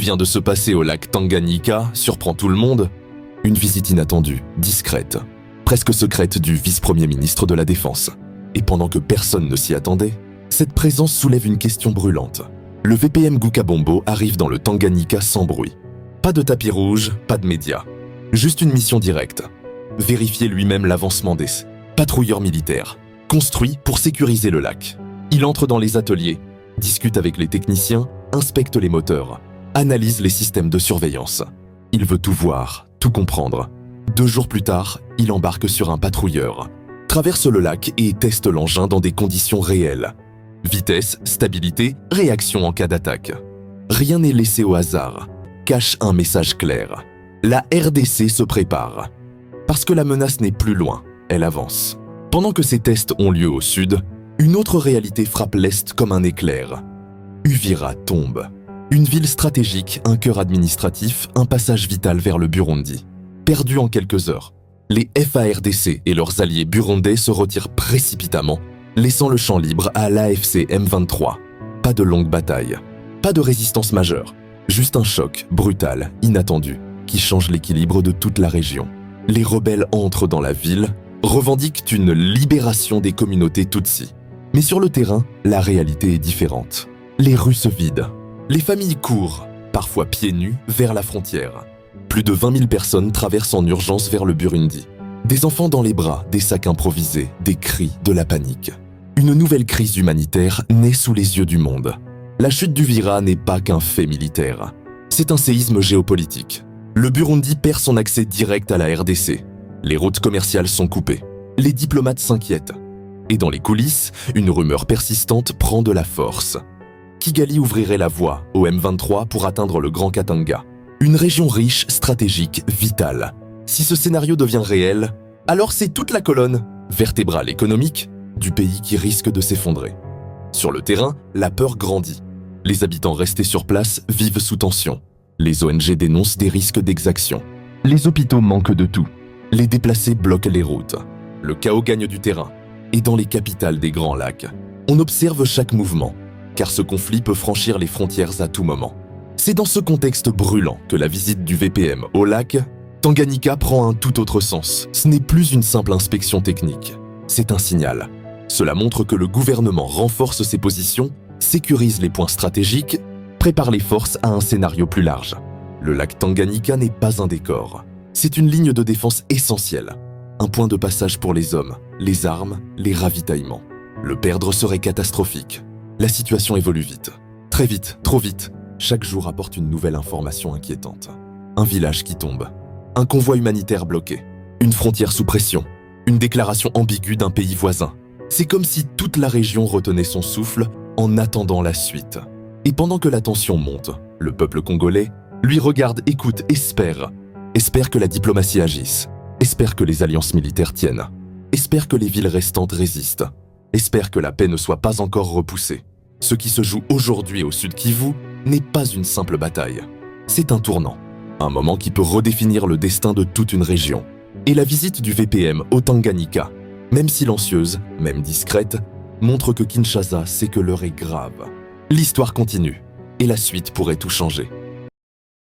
vient de se passer au lac Tanganyika surprend tout le monde. Une visite inattendue, discrète, presque secrète du vice-premier ministre de la Défense. Et pendant que personne ne s'y attendait, cette présence soulève une question brûlante. Le VPM Gukabombo arrive dans le Tanganyika sans bruit. Pas de tapis rouge, pas de médias. Juste une mission directe. Vérifier lui-même l'avancement des patrouilleurs militaires, construits pour sécuriser le lac. Il entre dans les ateliers, discute avec les techniciens, inspecte les moteurs, analyse les systèmes de surveillance. Il veut tout voir, tout comprendre. 2 jours plus tard, il embarque sur un patrouilleur, traverse le lac et teste l'engin dans des conditions réelles. Vitesse, stabilité, réaction en cas d'attaque. Rien n'est laissé au hasard, cache un message clair. La RDC se prépare. Parce que la menace n'est plus loin, elle avance. Pendant que ces tests ont lieu au sud, une autre réalité frappe l'est comme un éclair. Uvira tombe. Une ville stratégique, un cœur administratif, un passage vital vers le Burundi. Perdu en quelques heures, les FARDC et leurs alliés burundais se retirent précipitamment, laissant le champ libre à l'AFC M23. Pas de longue bataille, pas de résistance majeure, juste un choc brutal, inattendu, qui change l'équilibre de toute la région. Les rebelles entrent dans la ville, revendiquent une libération des communautés Tutsi. Mais sur le terrain, la réalité est différente. Les rues se vident. Les familles courent, parfois pieds nus, vers la frontière. Plus de 20 000 personnes traversent en urgence vers le Burundi. Des enfants dans les bras, des sacs improvisés, des cris, de la panique. Une nouvelle crise humanitaire naît sous les yeux du monde. La chute d'Uvira n'est pas qu'un fait militaire. C'est un séisme géopolitique. Le Burundi perd son accès direct à la RDC. Les routes commerciales sont coupées. Les diplomates s'inquiètent. Et dans les coulisses, une rumeur persistante prend de la force. Kigali ouvrirait la voie au M23 pour atteindre le Grand Katanga. Une région riche, stratégique, vitale. Si ce scénario devient réel, alors c'est toute la colonne vertébrale économique du pays qui risque de s'effondrer. Sur le terrain, la peur grandit. Les habitants restés sur place vivent sous tension. Les ONG dénoncent des risques d'exaction. Les hôpitaux manquent de tout. Les déplacés bloquent les routes. Le chaos gagne du terrain. Et dans les capitales des Grands Lacs, on observe chaque mouvement, car ce conflit peut franchir les frontières à tout moment. C'est dans ce contexte brûlant que la visite du VPM au lac Tanganyika prend un tout autre sens. Ce n'est plus une simple inspection technique, c'est un signal. Cela montre que le gouvernement renforce ses positions, sécurise les points stratégiques, prépare les forces à un scénario plus large. Le lac Tanganyika n'est pas un décor. C'est une ligne de défense essentielle. Un point de passage pour les hommes, les armes, les ravitaillements. Le perdre serait catastrophique. La situation évolue vite. Très vite, trop vite. Chaque jour apporte une nouvelle information inquiétante. Un village qui tombe. Un convoi humanitaire bloqué. Une frontière sous pression. Une déclaration ambiguë d'un pays voisin. C'est comme si toute la région retenait son souffle en attendant la suite. Et pendant que la tension monte, le peuple congolais, lui regarde, écoute, espère. Espère que la diplomatie agisse. Espère que les alliances militaires tiennent. Espère que les villes restantes résistent. Espère que la paix ne soit pas encore repoussée. Ce qui se joue aujourd'hui au Sud Kivu n'est pas une simple bataille. C'est un tournant. Un moment qui peut redéfinir le destin de toute une région. Et la visite du VPM au Tanganyika, même silencieuse, même discrète, montre que Kinshasa sait que l'heure est grave. L'histoire continue, et la suite pourrait tout changer.